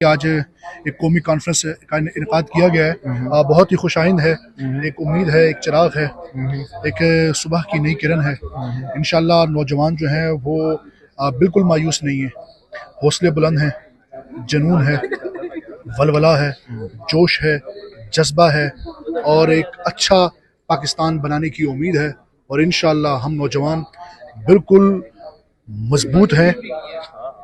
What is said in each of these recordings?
आज एक कौमी कॉन्फ्रेंस का इनकाद किया गया है। बहुत ही खुशाइंद है। एक उम्मीद है, एक चिराग है, एक सुबह की नई किरण है। इंशाल्लाह नौजवान जो हैं वो बिल्कुल मायूस नहीं है, हौसले बुलंद हैं, जुनून है, वलवला है, जोश है, जज्बा है और एक अच्छा पाकिस्तान बनाने की उम्मीद है। और इंशाल्लाह हम नौजवान बिल्कुल मजबूत हैं,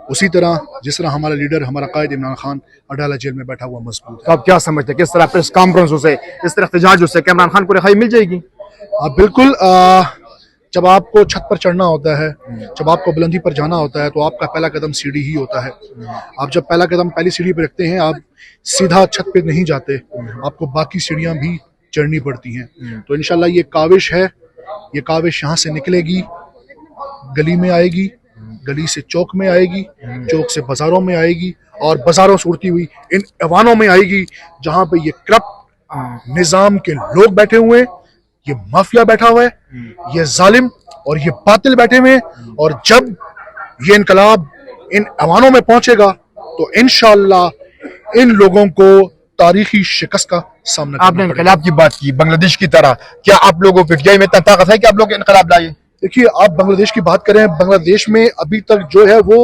उसी तरह जिस तरह हमारा लीडर, हमारा कायद इमरान खान अडाला जेल में बैठा हुआ मजबूत है। तो आप क्या समझते हैं, किस तरह प्रेस कॉन्फ्रेंसों से, इस तरह एहतजाजों से इमरान खान को रिहाई मिल जाएगी? बिल्कुल। जब आपको छत पर चढ़ना होता है, जब आपको बुलंदी पर जाना होता है, तो आपका पहला कदम सीढ़ी ही होता है। आप जब पहला कदम पहली सीढ़ी पर रखते हैं, आप सीधा छत पे नहीं जाते, आपको बाकी सीढ़ियां भी चढ़नी पड़ती हैं। तो इंशाल्लाह ये काविश है, ये काविश यहाँ से निकलेगी, गली में आएगी, गली से चौक में आएगी, चौक से बाजारों में आएगी और बाजारों से उड़ती हुई इन ऐवानों में आएगी जहां पे ये करप्ट निजाम के लोग बैठे हुए हैं, ये माफिया बैठा हुआ है, ये जालिम और ये बातिल बैठे हुए हैं। और जब ये इनकलाब इन ऐवानों में पहुंचेगा तो इंशाअल्लाह इन लोगों को तारीखी शिकस्त का सामना। आपने इनकलाब की बात की, बांग्लादेश की तरह, क्या आप लोगों पीटीआई में इतना ताकत है कि आप लोग इनकलाब लाए? देखिए, आप बांग्लादेश की बात करें, बांग्लादेश में अभी तक जो है वो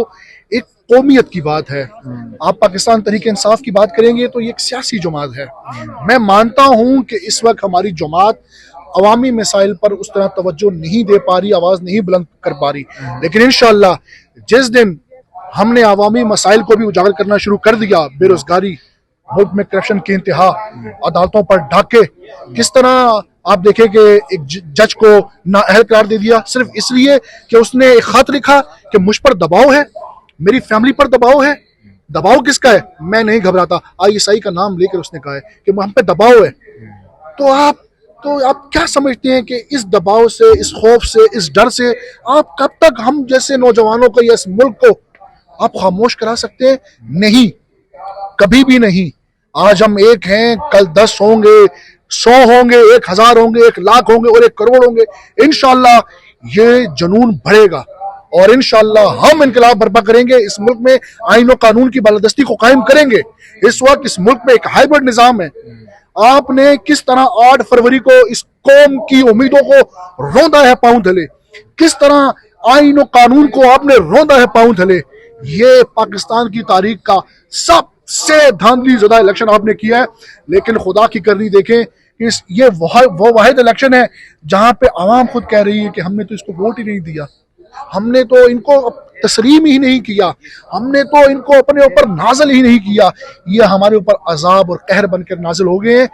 एक कौमियत की बात है। आप पाकिस्तान तहरीक इंसाफ की बात करेंगे तो ये एक सियासी जमात है। मैं मानता हूं कि इस वक्त हमारी जमात अवामी मसाइल पर उस तरह तवज्जो नहीं दे पा रही, आवाज नहीं बुलंद कर पा रही, लेकिन इंशाअल्लाह जिस दिन हमने अवामी मसाइल को भी उजागर करना शुरू कर दिया, बेरोजगारी, मुल्क में करप्शन की इंतहा, अदालतों पर डाके, किस तरह आप देखें कि एक जज को नाअहल करार दे दिया सिर्फ इसलिए कि उसने एक खत लिखा कि मुझ पर दबाव है, मेरी फैमिली पर दबाव है। दबाव किसका है? मैं नहीं घबराता, ISI का नाम लेकर उसने कहा है कि हम पे दबाव है। तो आप क्या समझते हैं कि इस दबाव से, इस खौफ से, इस डर से आप कब तक हम जैसे नौजवानों को या इस मुल्क को आप खामोश करा सकते हैं? नहीं, कभी भी नहीं। आज हम एक हैं, कल 10 होंगे, 100 होंगे, 1000 होंगे, 1 लाख होंगे और 1 करोड़ होंगे। इंशाअल्लाह ये जुनून बढ़ेगा और इंशाअल्लाह हम इनकलाब बर्पा करेंगे। इस मुल्क में आईन और कानून की बालादस्ती को कायम करेंगे। इस वक्त इस मुल्क में एक हाइब्रिड निजाम है। आपने किस तरह 8 फरवरी को इस कौम की उम्मीदों को रौंदा है पांव तले, किस तरह आईन और कानून को आपने रौंदा है पांव तले। ये पाकिस्तान की तारीख का सबसे धांधली ज़्यादा इलेक्शन आपने किया है। लेकिन खुदा की करनी देखें, ये वो वाहिद इलेक्शन है जहां पे आवाम खुद कह रही है कि हमने तो इसको वोट ही नहीं दिया, हमने तो इनको तस्लीम ही नहीं किया, हमने तो इनको अपने ऊपर नाजल ही नहीं किया, ये हमारे ऊपर अजाब और कहर बनकर नाजिल हो गए हैं।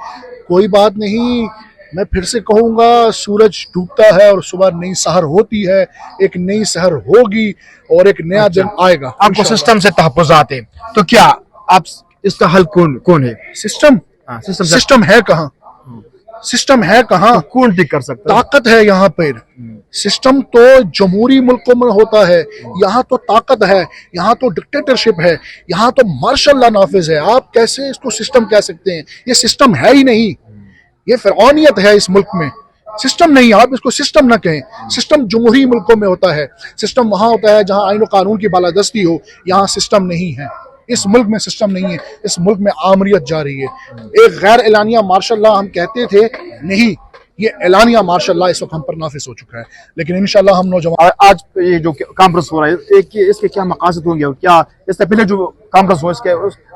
कोई बात नहीं, मैं फिर से कहूंगा, सूरज डूबता है और सुबह नई सहर होती है, एक नई सहर होगी और एक नया दिन आएगा। आपको सिस्टम से तहफ़्फ़ुज़ात है, तो क्या आप इसका हल कौन है? सिस्टम है कहाँ? सिस्टम है कहाँ? तो कौन ठीक कर सकता है? ताकत है यहाँ पर। सिस्टम तो जमहूरी मुल्कों में होता है, यहाँ तो ताकत है, यहाँ तो डिक्टेटरशिप है, यहाँ तो मार्शल लॉ नाफिज है। आप कैसे इसको सिस्टम कह सकते हैं? ये सिस्टम है ही नहीं, ये फिरौनियत है इस मुल्क में। सिस्टम नहीं, आप इसको सिस्टम ना कहें। सिस्टम जमहूरी मुल्कों में होता है, सिस्टम वहां होता है जहां आईन और कानून की बालादस्ती हो। यहाँ सिस्टम नहीं है, इस मुल्क में सिस्टम नहीं है, इस मुल्क में आमरियत जा रही है। एक गैर एलानिया मार्शल लॉ हम कहते थे, नहीं, ये एलानिया मार्शल लॉ इस वक्त हम पर नाफिज हो चुका है। लेकिन इंशाल्लाह हम नौजवान, आज ये जो कॉन्फ्रेंस हो रहा है, इसके क्या मकासद होंगे और क्या इससे पहले जो कॉन्फ्रेंस हुआ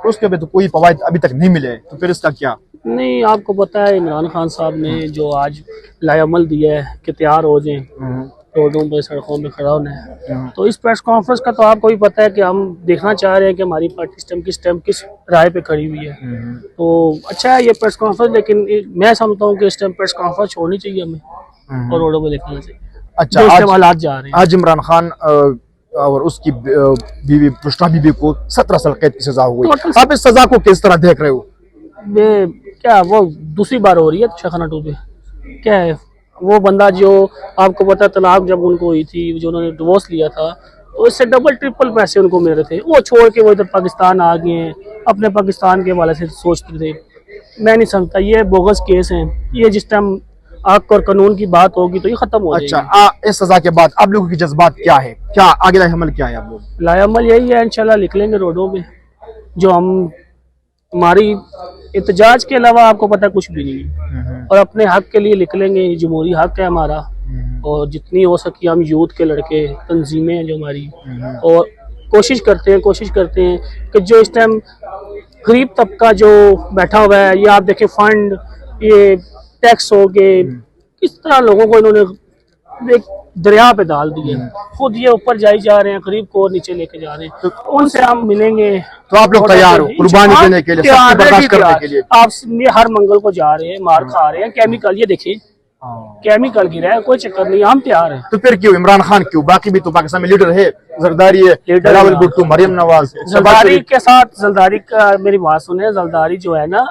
उसके भी तो कोई फवायद अभी तक नहीं मिले, तो फिर इसका क्या? नहीं, आपको पता है इमरान खान साहब ने जो आज लाएअमल दिया है कि तैयार हो जाएं रोडों पर, सड़कों में खड़ा होना है, तो इस प्रेस कॉन्फ्रेंस का तो आपको भी पता है कि हम देखना चाह रहे हैं कि हमारी पार्टी किस राय पे खड़ी हुई है। तो अच्छा है ये प्रेस कॉन्फ्रेंस, लेकिन मैं समझता हूँ कि इस टाइम प्रेस कॉन्फ्रेंस छोड़नी चाहिए हमें और रोडों पर देखना चाहिए। अच्छा, हालात जा रहे हैं। आज इमरान खान और उसकी बीवी बुशरा बीबी को 17 साल कैद की सजा हुई। आप इस सजा को किस तरह देख रहे हो? क्या वो दूसरी बार हो रही है शाखाना 2 पे? क्या है वो बंदा जो आपको पता तलाक जब उनको हुई थी, जो उन्होंने डिवोर्स लिया था, तो इससे डबल ट्रिपल पैसे उनको मिल रहे थे। वो छोड़ के वो इधर पाकिस्तान आ गए हैं, अपने पाकिस्तान के वाले से सोचते थे। मैं नहीं समझता, ये बोगस केस हैं। ये जिस टाइम हक और कानून की बात होगी तो ये खत्म हो जाएगी। अच्छा, इस सजा के बाद आप लोगों की जज्बात क्या है? क्या आगे लाएअमल क्या है? आप लोग लाएअमल यही है, इंशाल्लाह निकलेंगे रोडों में। जो हमारी एहतजाज के अलावा आपको पता है कुछ भी नहीं है। और अपने हक के लिए निकलेंगे, ये जमहूरी हक है हमारा। और जितनी हो सके हम यूथ के लड़के, तंजीमें हैं जो हमारी, और कोशिश करते हैं कि जो इस टाइम गरीब तबका जो बैठा हुआ है, ये आप देखें फंड, ये टैक्स हो गए, किस तरह लोगों को इन्होंने एक दरिया पे डाल दिया। खुद ये ऊपर जाई जा रहे हैं, गरीब को नीचे लेके जा रहे हैं। तो उनसे हम मिलेंगे। तो आप लोग तैयार हो कुर्बानी देने के लिए, सबकी बर्दाश्त करने के लिए? आप ये हर मंगल को जा रहे हैं, मार खा रहे हैं, केमिकल, ये देखिए केमिकल गिरा है, कोई चक्कर नहीं, हम तैयार हैं। तो फिर क्यों इमरान खान क्यों? बाकी भी तो पाकिस्तान में लीडर है, जरदारी है, बिलावल भुट्टो, मरियम नवाज, जरदारी के साथ। जरदारी का मेरी बात सुने, जरदारी जो है ना,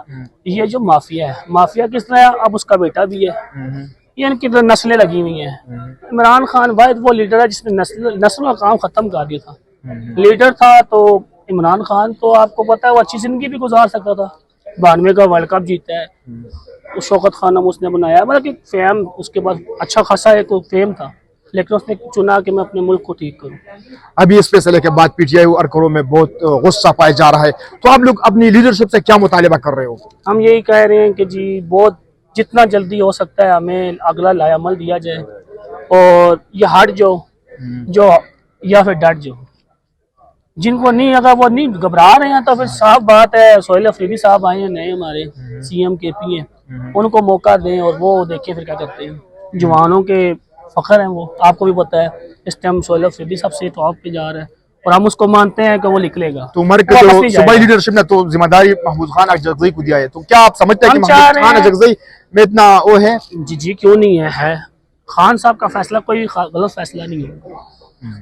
ये जो माफिया है, माफिया किस तरह है, अब उसका बेटा भी है, ये इनकी तो नस्लें लगी हुई हैं। इमरान खान वाहिद वो लीडर है जिसने नस्लों का काम खत्म कर दिया था। लीडर था तो इमरान खान, तो आपको पता है वो अच्छी जिंदगी भी गुजार सकता था। 92 का वर्ल्ड कप जीता है, उस शौकत खानम उसने बनाया, मतलब कि फेम उसके पास अच्छा खासा एक फेम था, लेकिन उसने चुना कि मैं अपने मुल्क को ठीक करूं। अभी इस फैसले के बाद पीटीआई और अरकरों में बहुत गुस्सा पाया जा रहा है, तो आप लोग अपनी लीडरशिप से क्या मुतालिबा कर रहे हो? हम यही कह रहे हैं कि जी बहुत जितना जल्दी हो सकता है हमें अगला लायामल दिया जाए, और ये हट जो या फिर डट जो, जिनको नहीं, अगर वो नहीं घबरा रहे हैं तो फिर साफ बात है, सोहेल अफरीदी साहब आए हैं नए, हमारे सीएम केपी हैं, उनको मौका दें और वो देखें फिर क्या करते हैं। जवानों के फख्र हैं वो, आपको भी पता है इस टाइम सोहेल अफरीदी सबसे टॉप पे जा रहा है, और हम उसको मानते हैं कि वो निकलेगा। तो उमर के जो सूबाई लीडरशिप ने तो जिम्मेदारी महमूद खान अजगज़ई को दिया है, तो क्या आप समझते हैं कि महमूद खान अजगज़ई में इतना वो है? जी क्यों नहीं है खान साहब का फैसला कोई गलत फैसला नहीं है।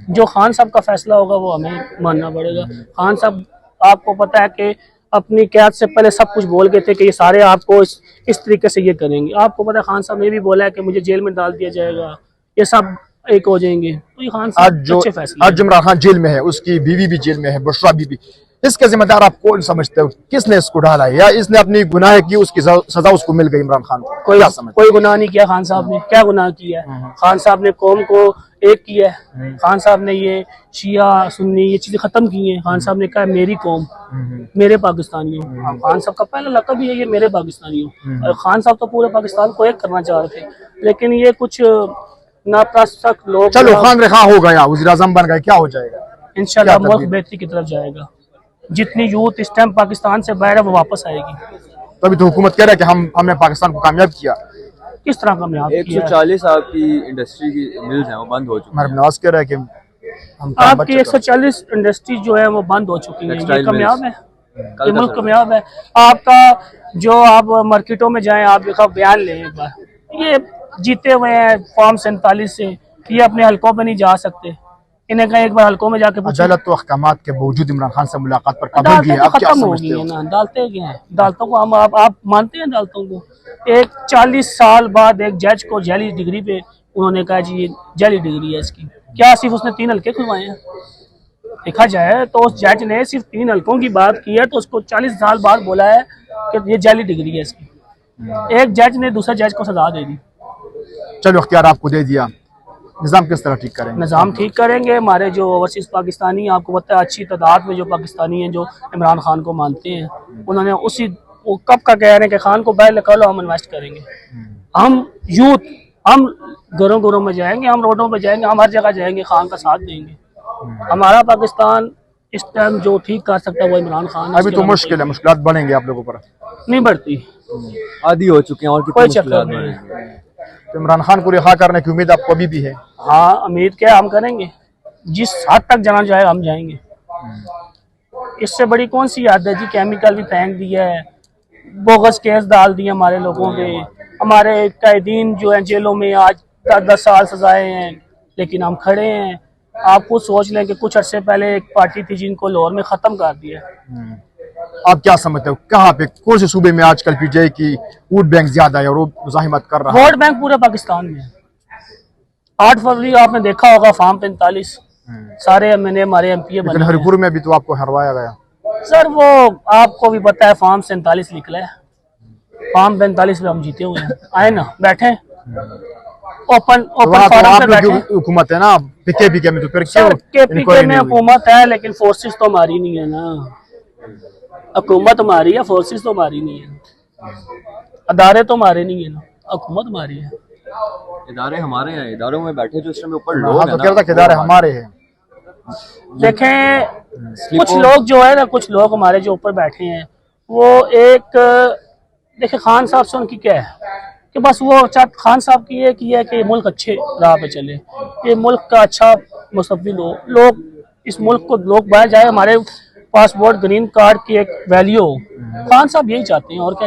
जो खान साहब का फैसला होगा वो हमें मानना पड़ेगा। खान साहब आपको पता है कि अपनी कैद से पहले सब कुछ बोल गए थे कि ये सारे आपको इस तरीके से ये करेंगे। आपको पता है खान साहब ने भी बोला है कि मुझे जेल में डाल दिया जाएगा, ये सब एक हो जाएंगे। तो ये खान साहब अच्छे फैसले। आज इमरान खान जेल में है, उसकी बीवी भी जेल में है, बुशरा बीबी, इसके जिम्मेदार आप कौन समझते हो? किसने इसको डाला है, या इसने अपनी गुनाह की उसकी सजा उसको मिल गई इमरान खान को? कोई गुनाह नहीं किया खान साहब ने। क्या गुनाह किया है? खान साहब ने कौम को एक किया है। खान साहब ने ये शिया सुन्नी ये चीजें खत्म की हैं। खान साहब ने कहा मेरी कौम, मेरे पाकिस्तानियों। खान साहब का पहला लक़ब ही है ये, मेरे पाकिस्तानियों। और खान साहब तो पूरे पाकिस्तान को एक करना चाह रहे थे, लेकिन ये कुछ नाप्रसक लोग। चलो खान रेखा हो गया, वज़ीर आज़म बन गए, क्या हो जाएगा? इंशाल्लाह मुल्क बेहतरी की तरफ जाएगा। जितनी यूथ इस टाइम पाकिस्तान से बाहर है वो वापस आएगी। तभी तो हुकूमत कह रहा है कि हमने पाकिस्तान को कामयाब किया। किस तरह कामयाब किया? 140 आपकी इंडस्ट्री की मिल्स हैं वो बंद हो चुकी हैं। नवाज कह रहा है कि आपकी 140 इंडस्ट्री जो है वो बंद हो चुकी है। ये कामयाब है, ये मुल्क कामयाब है। आपका जो आप मार्केटों में जाएं, आप देखा बयान लें एक बार, ये जीते हुए हैं फॉर्म 47 से, ये अपने हलकों पे नहीं जा सकते। इन्हें कहीं एक बार हलकों में जाके पूछो। अदालत तो अहकामात के बावजूद इमरान खान से मुलाकात पर पाबंदी है, आप क्या समझते हो? ना अदालतें क्या हैं? अदालतों को हम आप मानते हैं अदालतों को? एक 40 साल बाद एक जज को जाली डिग्री पे उन्होंने कहा जी ये जाली डिग्री है इसकी। क्या सिर्फ उसने 3 हल्के खुलवाए हैं? देखा जाए तो उस जज ने सिर्फ 3 हल्कों की बात की है, तो उसको 40 साल बाद बोला है कि ये जाली डिग्री है इसकी। एक जज ने दूसरे जज को सजा दे दी। चलो अख्तियार आपको दे दिया, निज़ाम किस तरह ठीक करेंगे? निज़ाम ठीक करेंगे। हमारे जो ओवरसीज़ पाकिस्तानी, आपको पता है अच्छी तादाद में जो पाकिस्तानी हैं जो इमरान खान को मानते हैं, उन्होंने उसी वो कब का कह रहे हैं कि खान को बाहर निकालो, हम इन्वेस्ट करेंगे। हम यूथ, हम घरों घरों में जाएंगे, हम रोडों पे जाएंगे, हम हर जगह जाएंगे, खान का साथ देंगे। हमारा पाकिस्तान इस टाइम जो ठीक कर सकता है वो इमरान खान। अभी तो मुश्किल है, मुश्किलात बढ़ेंगे आप लोगों पर? नहीं बढ़ती, आदी हो चुके हैं और कोई चक्कर नहीं है। तो इमरान खान को रिहा करने की उम्मीद आपको अभी भी है? हाँ उम्मीद क्या हम करेंगे, जिस हद तक जाना चाहे हम जाएंगे। इससे बड़ी कौन सी याद है जी? केमिकल भी फेंक दिया है, बोगस केस डाल दिए हमारे लोगों पे, हमारे कैदीन जो हैं जेलों में आज 10 साल सजाए हैं, लेकिन हम खड़े हैं। आप खुद सोच लें कि कुछ अरसे पहले एक पार्टी थी जिनको लाहौर में ख़त्म कर दिया। आप क्या समझते हो कहाँ पे, कौन से सूबे में आजकल पीटीआई की वोट बैंक ज्यादा है और वो मुजाहिमत कर रहा है? वोट बैंक पूरे पाकिस्तान में है। 8 फरवरी आपने देखा होगा, फार्म 45 सारे मैंने हमारे MP बने। हरिपुर में भी तो आपको हरवाया गया सर, वो आपको भी पता है फार्म 47 निकला है, फार्म 45 में हम जीते हुए हैं। आए ना, बैठे ओपन फोरम पे बैठे। हुकूमत है ना पीके में, तो फिर क्यों? के में हुकूमत है लेकिन फोर्सेस तो हमारी नहीं है ना। हुकूमत हमारी है, फोर्सेस तो हमारी नहीं है, अदारे तो हमारे नहीं है ना, हुकूमत हमारी है। इदारे हमारे हैं, इदारों में बैठे जो इस टाइम ऊपर हाँ लोग तो हैं कह रहा था कि इदारे हमारे हैं। देखें कुछ लोग जो है ना, कुछ लोग हमारे जो ऊपर बैठे हैं वो एक, देखें खान साहब से उनकी क्या है कि बस वो खान साहब की है कि मुल्क अच्छे राह पे चले, ये मुल्क का अच्छा मुस्तकबिल हो, लोग इस मुल्क को लोग बाहर जाए, हमारे पासपोर्ट ग्रीन कार्ड की एक वैल्यू हो। खान साहब यही चाहते हैं और क्या